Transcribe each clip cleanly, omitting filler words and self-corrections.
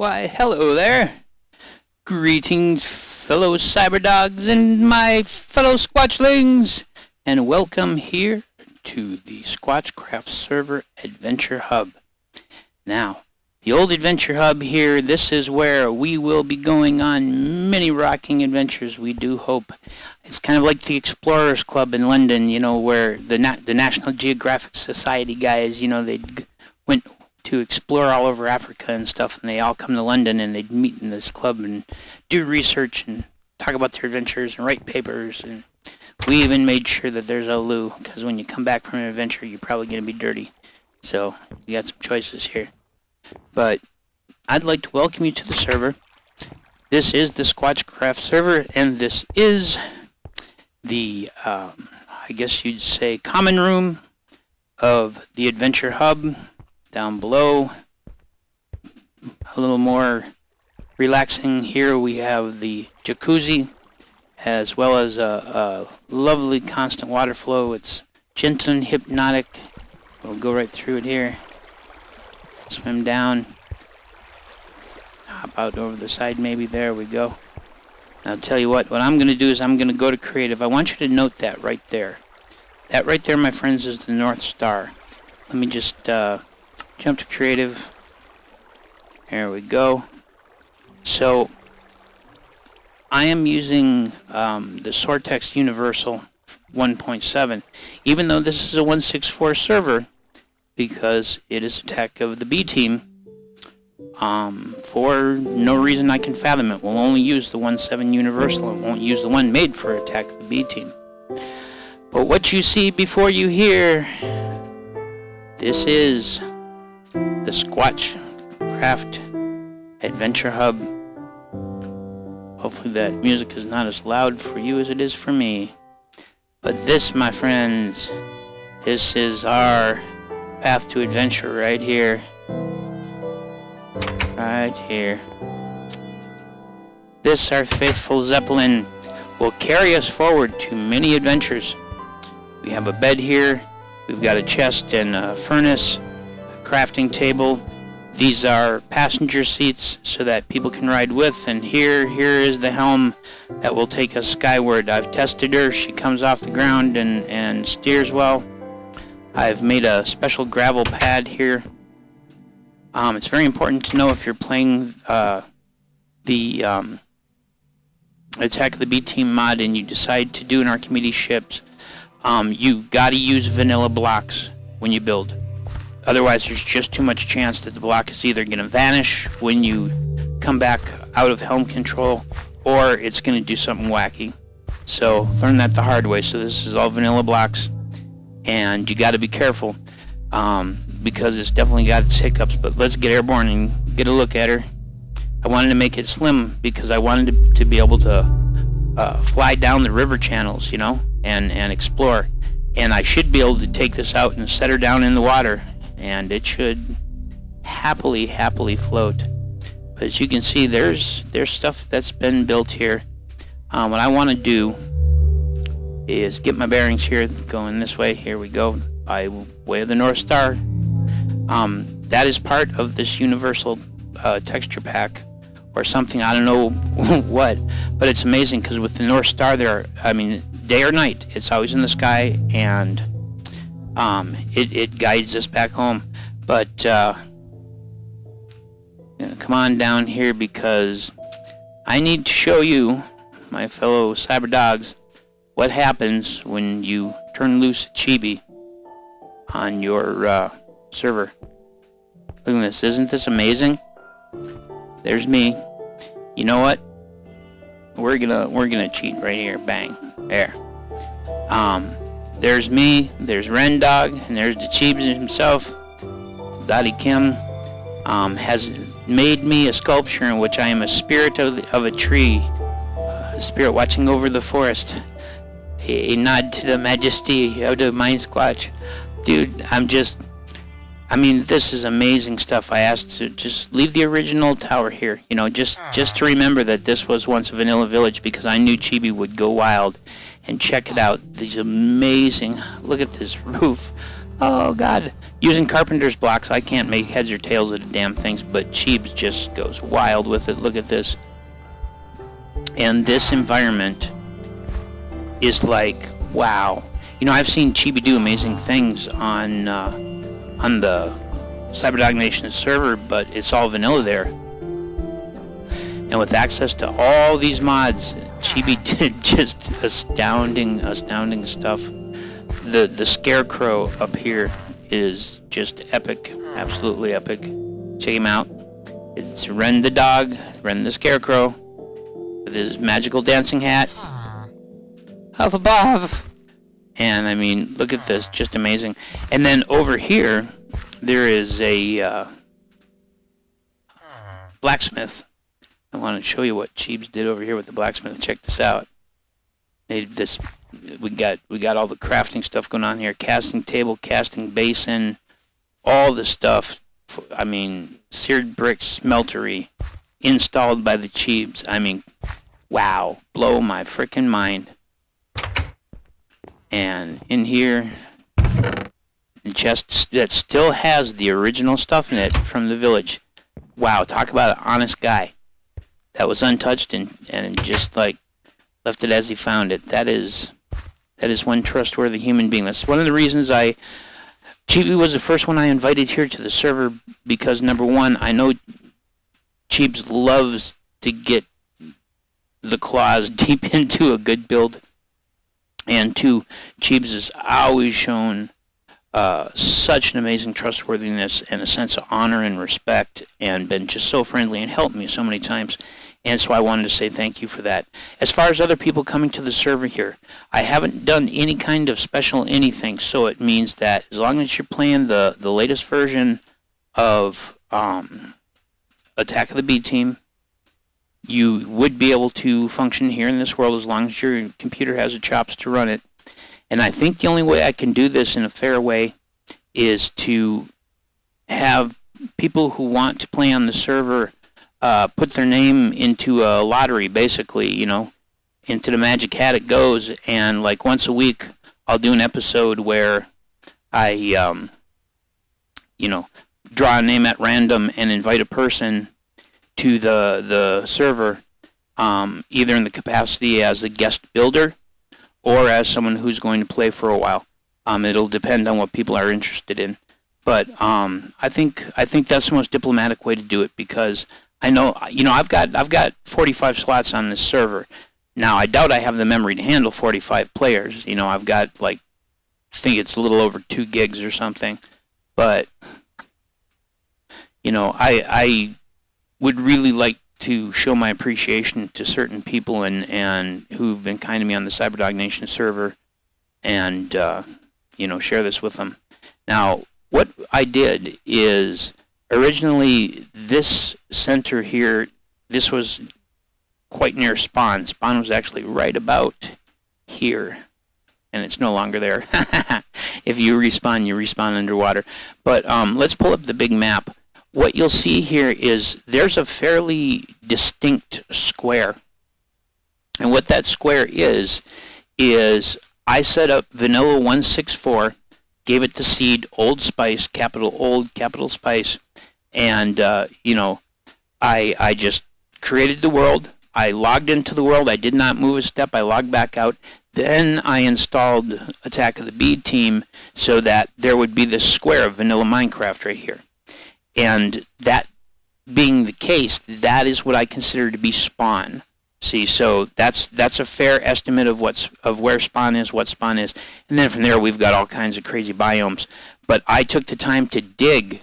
Why, hello there. Greetings, fellow cyberdogs and my fellow squatchlings, and welcome here to the Squatchcraft server Adventure Hub. Now, the old Adventure Hub here, this is where we will be going on many rocking adventures, we do hope. It's kind of like the Explorers Club in London, you know, where the National Geographic Society guys, you know, they went to explore all over Africa and stuff, and they all come to London and they'd meet in this club and do research and talk about their adventures and write papers. And we even made sure that there's a loo, because when you come back from an adventure, you're probably going to be dirty. So you got some choices here. But I'd like to welcome you to the server. This is the Squatchcraft server, and this is the, I guess you'd say, common room of the Adventure Hub. Down below, a little more relaxing here, we have the jacuzzi, as well as a lovely constant water flow. It's gentle and hypnotic. We'll go right through it here. Swim down. Hop out over the side maybe. There we go. Now I'll tell you what I'm going to do is I'm going to go to creative. I want you to note that right there. That right there, my friends, is the North Star. Let me just jump to creative. There we go. So I am using the Sortex Universal 1.7, even though this is a 164 server, because it is Attack of the B Team. For no reason I can fathom it, we'll only use the 1.7 Universal. It won't use the one made for Attack of the B Team. But what you see before you hear, this is the Squatchcraft Adventure Hub. Hopefully that music is not as loud for you as it is for me. But this, my friends, this is our path to adventure right here. Right here. This, our faithful Zeppelin, will carry us forward to many adventures. We have a bed here. We've got a chest and a furnace. Crafting table. These are passenger seats so that people can ride with, and here is the helm that will take us skyward. I've tested her. She comes off the ground and steers well. I've made a special gravel pad here. It's very important to know if you're playing the Attack of the B Team mod and you decide to do an Archimedes ships, you gotta use vanilla blocks when you build. Otherwise, there's just too much chance that the block is either going to vanish when you come back out of helm control, or it's going to do something wacky. So, learn that the hard way. So this is all vanilla blocks, and you got to be careful, because it's definitely got its hiccups. But let's get airborne and get a look at her. I wanted to make it slim because I wanted to be able to fly down the river channels, you know, and explore. And I should be able to take this out and set her down in the water, and it should happily float. But as you can see, there's stuff that's been built here. What I want to do is get my bearings here, going this way. Here we go, by way of the North Star. That is part of this universal texture pack or something, I don't know what, but it's amazing because with the North Star there, I mean, day or night, it's always in the sky, and it guides us back home. But come on down here, because I need to show you, my fellow cyber dogs, what happens when you turn loose a chibi on your server. Look at this. Isn't this amazing? There's me. You know what? We're gonna cheat right here. Bang. There. There's me, there's Rendog, and there's the Chibs himself. Daddy Kim has made me a sculpture in which I am a spirit of a tree, a spirit watching over the forest, a nod to the majesty of the Mind Squatch. Dude, I mean, this is amazing stuff. I asked to just leave the original tower here, you know, just to remember that this was once a vanilla village, because I knew Chibi would go wild. And check it out, these amazing, look at this roof. Oh God. Using carpenter's blocks, I can't make heads or tails of the damn things, but Cheebs just goes wild with it. Look at this. And this environment is like, wow. You know, I've seen Chibi do amazing things on the Cyberdog Nation server, but it's all vanilla there. And with access to all these mods, Chibi did just astounding stuff. The scarecrow up here is just epic, absolutely epic. Check him out. It's Ren the dog, Ren the scarecrow, with his magical dancing hat. Up above. And I mean, look at this, just amazing. And then over here, there is a blacksmith. I want to show you what Cheebs did over here with the blacksmith. Check this out. We got all the crafting stuff going on here. Casting table, casting basin, all the stuff. I mean, seared brick smeltery installed by the Cheebs. I mean, wow, blow my frickin' mind. And in here, the chest that still has the original stuff in it from the village. Wow, talk about an honest guy. That was untouched and just like left it as he found it. That is one trustworthy human being. That's one of the reasons Chibi was the first one I invited here to the server, because number one, I know Cheebs loves to get the claws deep into a good build. And two, Cheebs has always shown such an amazing trustworthiness and a sense of honor and respect, and been just so friendly and helped me so many times. And so I wanted to say thank you for that. As far as other people coming to the server here, I haven't done any kind of special anything, so it means that as long as you're playing the latest version of Attack of the B Team, you would be able to function here in this world as long as your computer has the chops to run it. And I think the only way I can do this in a fair way is to have people who want to play on the server put their name into a lottery, basically, you know, into the magic hat it goes. And like once a week, I'll do an episode where I, you know, draw a name at random and invite a person to the server, either in the capacity as a guest builder or as someone who's going to play for a while. It'll depend on what people are interested in. But I think that's the most diplomatic way to do it, because I know, you know, I've got 45 slots on this server. Now, I doubt I have the memory to handle 45 players. You know, I've got, like, I think it's a little over 2 gigs or something. But, you know, I would really like to show my appreciation to certain people and who've been kind to me on the Cyberdog Nation server, and, you know, share this with them. Now, what I did is, originally, this center here, this was quite near spawn. Spawn was actually right about here, and it's no longer there. If you respawn underwater. But let's pull up the big map. What you'll see here is there's a fairly distinct square. And what that square is I set up vanilla 164, gave it the seed, Old Spice, capital Old, capital Spice, and, you know, I just created the world. I logged into the world. I did not move a step. I logged back out. Then I installed Attack of the B Team so that there would be this square of vanilla Minecraft right here. And that being the case, that is what I consider to be spawn. See, so that's a fair estimate of where spawn is, what spawn is, and then from there we've got all kinds of crazy biomes. But I took the time to dig,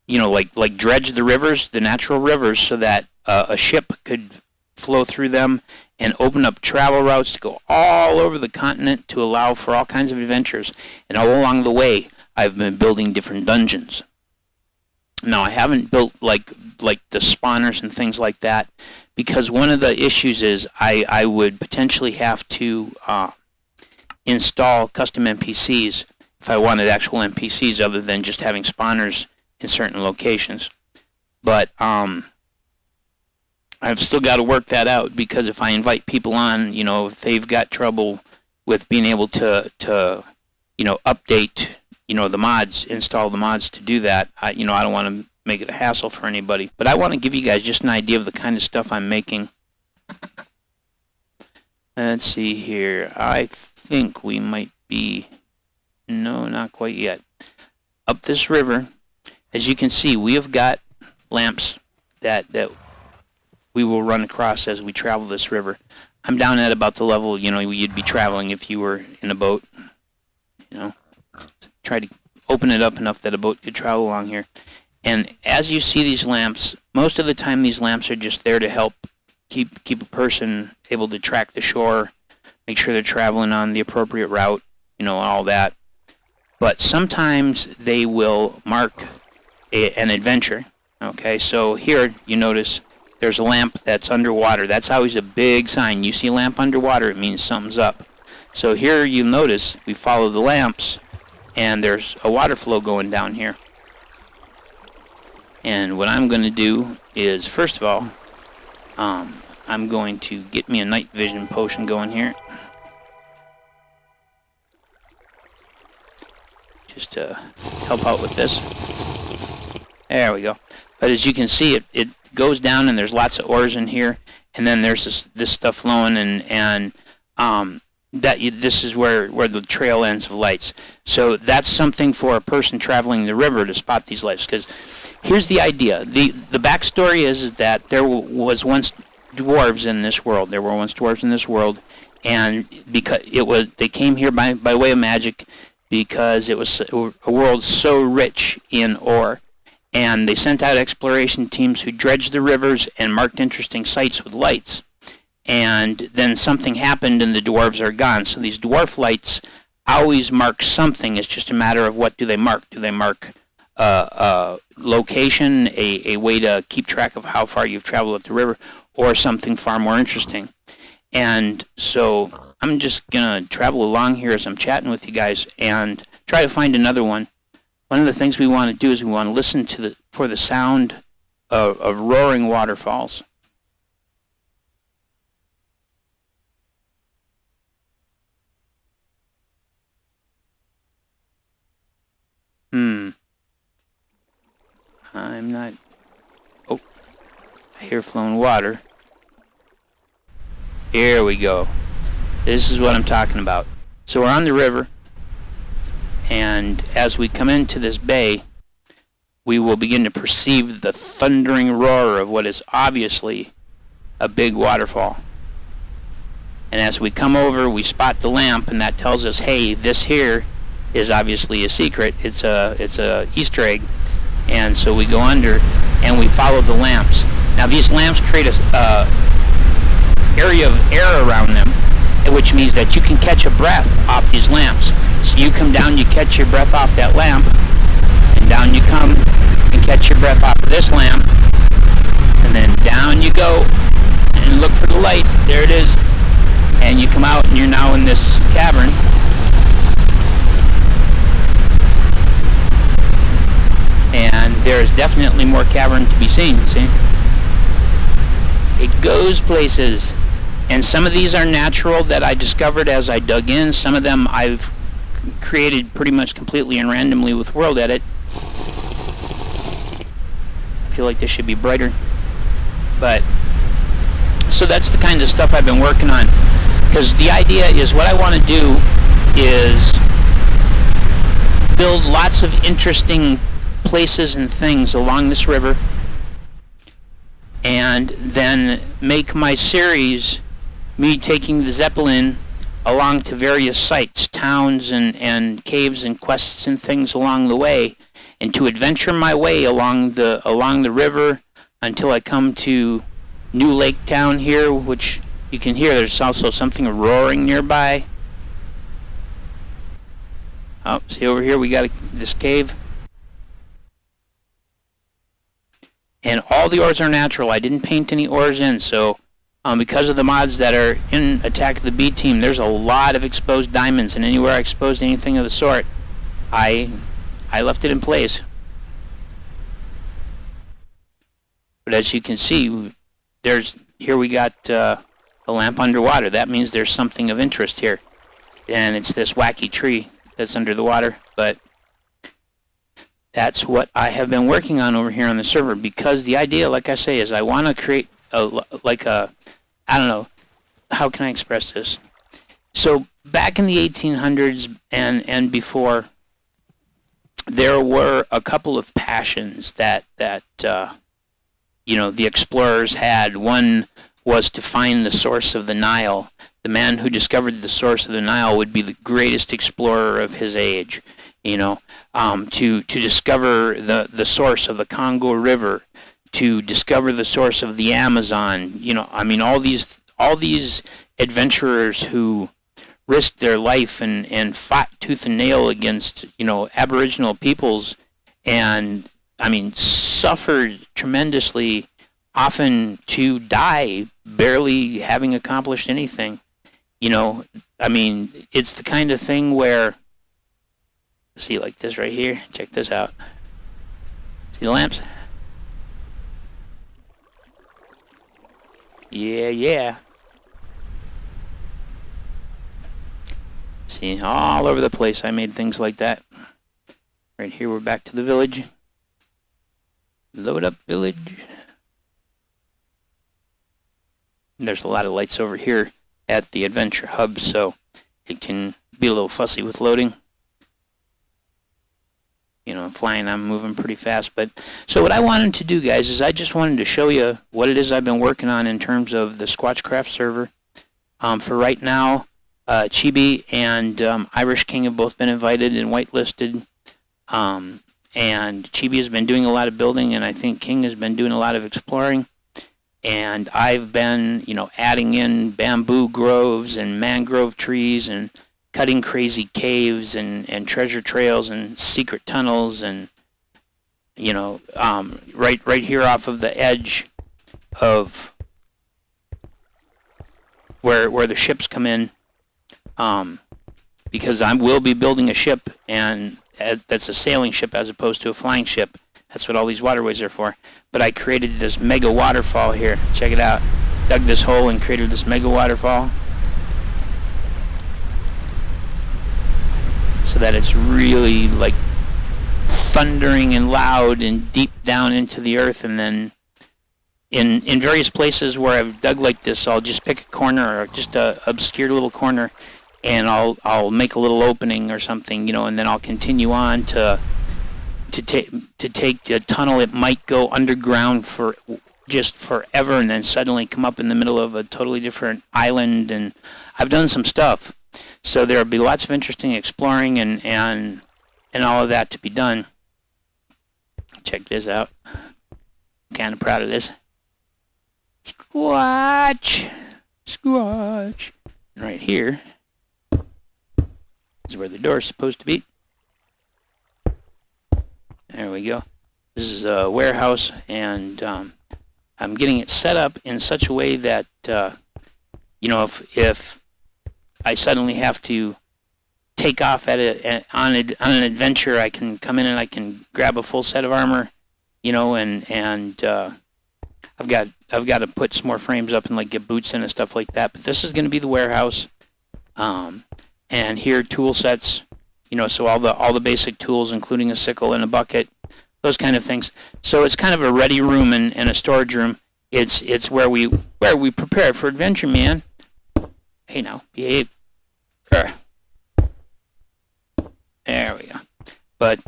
you know, like dredge the rivers, the natural rivers, so that a ship could flow through them and open up travel routes to go all over the continent to allow for all kinds of adventures. And all along the way, I've been building different dungeons. Now, I haven't built like the spawners and things like that, because one of the issues is I would potentially have to install custom NPCs if I wanted actual NPCs other than just having spawners in certain locations. But I've still got to work that out, because if I invite people on, you know, if they've got trouble with being able to you know, update, the mods, install the mods to do that. I don't want to make it a hassle for anybody, but I want to give you guys just an idea of the kind of stuff I'm making. Let's see here. I think we might be, no, not quite yet. Up this river, as you can see, we have got lamps that we will run across as we travel this river. I'm down at about the level, you'd be traveling if you were in a boat. Try to open it up enough that a boat could travel along here. And as you see these lamps, most of the time these lamps are just there to help keep a person able to track the shore, make sure they're traveling on the appropriate route, all that. But sometimes they will mark an adventure. Okay, so here you notice there's a lamp that's underwater. That's always a big sign. You see a lamp underwater, it means something's up. So here you notice we follow the lamps, and there's a water flow going down here. And what I'm going to do is, first of all, I'm going to get me a night vision potion going here. Just to help out with this. There we go. But as you can see, it goes down, and there's lots of ores in here, and then there's this stuff flowing, and this is where the trail ends of lights. So that's something for a person traveling the river to spot these lights. Because here's the idea. The backstory is that there was once dwarves in this world. There were once dwarves in this world, and because they came here by way of magic, because it was a world so rich in ore. And they sent out exploration teams who dredged the rivers and marked interesting sites with lights. And then something happened and the dwarves are gone. So these dwarf lights always mark something. It's just a matter of what do they mark. Do they mark location, a way to keep track of how far you've traveled up the river, or something far more interesting? And so I'm just going to travel along here as I'm chatting with you guys and try to find another one. One of the things we want to do is we want to listen for the sound of roaring waterfalls. I'm not... Oh, I hear flowing water. Here we go. This is what I'm talking about. So we're on the river, and as we come into this bay, we will begin to perceive the thundering roar of what is obviously a big waterfall. And as we come over, we spot the lamp, and that tells us, hey, this here is obviously a secret. It's a Easter egg. And so we go under, and we follow the lamps. Now these lamps create a area of air around them, which means that you can catch a breath off these lamps. So you come down, you catch your breath off that lamp, and down you come and catch your breath off of this lamp, and then down you go and look for the light. There it is. And you come out, and you're now in this cavern. And there's definitely more cavern to be seen, see? It goes places. And some of these are natural that I discovered as I dug in. Some of them I've created pretty much completely and randomly with World Edit. I feel like this should be brighter. But, so that's the kind of stuff I've been working on. Because the idea is, what I want to do is build lots of interesting places and things along this river, and then make my series me taking the Zeppelin along to various sites, towns and caves and quests and things along the way, and to adventure my way along the river until I come to New Lake Town here, which you can hear there's also something roaring nearby. Oh, see over here we got this cave. And all the ores are natural. I didn't paint any ores in, so because of the mods that are in Attack of the B Team, there's a lot of exposed diamonds, and anywhere I exposed anything of the sort, I left it in place. But as you can see, here we got a lamp underwater. That means there's something of interest here. And it's this wacky tree that's under the water, but that's what I have been working on over here on the server, because the idea, like I say, is I want to create I don't know, how can I express this? So back in the 1800s and before, there were a couple of passions that the explorers had. One was to find the source of the Nile. The man who discovered the source of the Nile would be the greatest explorer of his age. To discover the source of the Congo River, to discover the source of the Amazon. All these adventurers who risked their life and fought tooth and nail against Aboriginal peoples, and suffered tremendously, often to die barely having accomplished anything. It's the kind of thing where, see, like this right here, check this out. See the lamps? Yeah. See, all over the place I made things like that. Right here we're back to the village. Load up village. And there's a lot of lights over here at the Adventure Hub, so it can be a little fussy with loading. Flying, I'm moving pretty fast. But so what I wanted to do, guys, is I just wanted to show you what it is I've been working on in terms of the Squatchcraft server. For right now, Chibi and Irish King have both been invited and whitelisted. And Chibi has been doing a lot of building, and I think King has been doing a lot of exploring. And I've been, adding in bamboo groves and mangrove trees and cutting crazy caves and treasure trails and secret tunnels, and right here off of the edge of where the ships come in, because I will be building a ship, and that's a sailing ship as opposed to a flying ship. That's what all these waterways are for. But I created this mega waterfall here. Check it out. Dug this hole and created this mega waterfall, so that it's really like thundering and loud and deep down into the earth. And then in various places where I've dug like this, I'll just pick a corner, or just a obscure little corner, and I'll make a little opening or something, and then I'll continue on to take a tunnel. It might go underground for just forever, and then suddenly come up in the middle of a totally different island. And I've done some stuff. So there'll be lots of interesting exploring and all of that to be done. Check this out. I'm kind of proud of this. Squatch. And right here is where the door is supposed to be. There we go. This is a warehouse, and I'm getting it set up in such a way that if I suddenly have to take off on an adventure, I can come in and I can grab a full set of armor, and I've got to put some more frames up and like get boots in and stuff like that. But this is going to be the warehouse, and here tool sets, so all the basic tools, including a sickle and a bucket, those kind of things. So it's kind of a ready room and a storage room. It's where we prepare for adventure, man. Hey, now, behave. There we go. But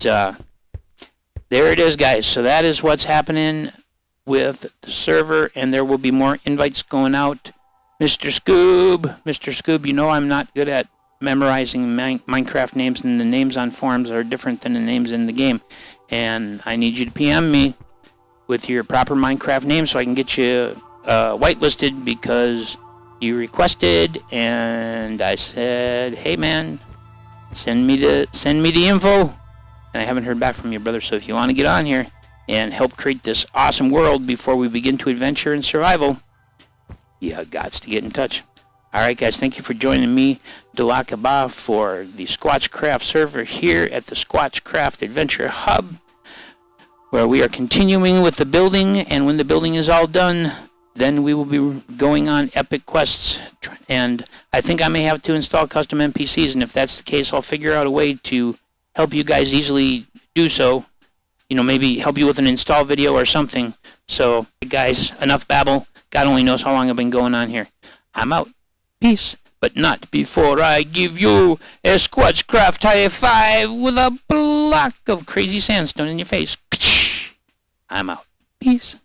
there it is, guys. So that is what's happening with the server, and there will be more invites going out. Mr. Scoob, I'm not good at memorizing Minecraft names, and the names on forums are different than the names in the game. And I need you to PM me with your proper Minecraft name so I can get you whitelisted, because you requested, and I said, hey man, send me the info, and I haven't heard back from you, brother. So if you want to get on here and help create this awesome world before we begin to adventure and survival, you gots to get in touch. Alright guys, thank you for joining me, Dalakaba, for the Squatchcraft server here at the Squatchcraft Adventure Hub, where we are continuing with the building, and when the building is all done, then we will be going on epic quests, and I think I may have to install custom NPCs, and if that's the case, I'll figure out a way to help you guys easily do so maybe help you with an install video or something. So, guys, enough babble. God only knows how long I've been going on here. I'm out. Peace. But not before I give you a Squatchcraft high five with a block of crazy sandstone in your face. I'm out. Peace.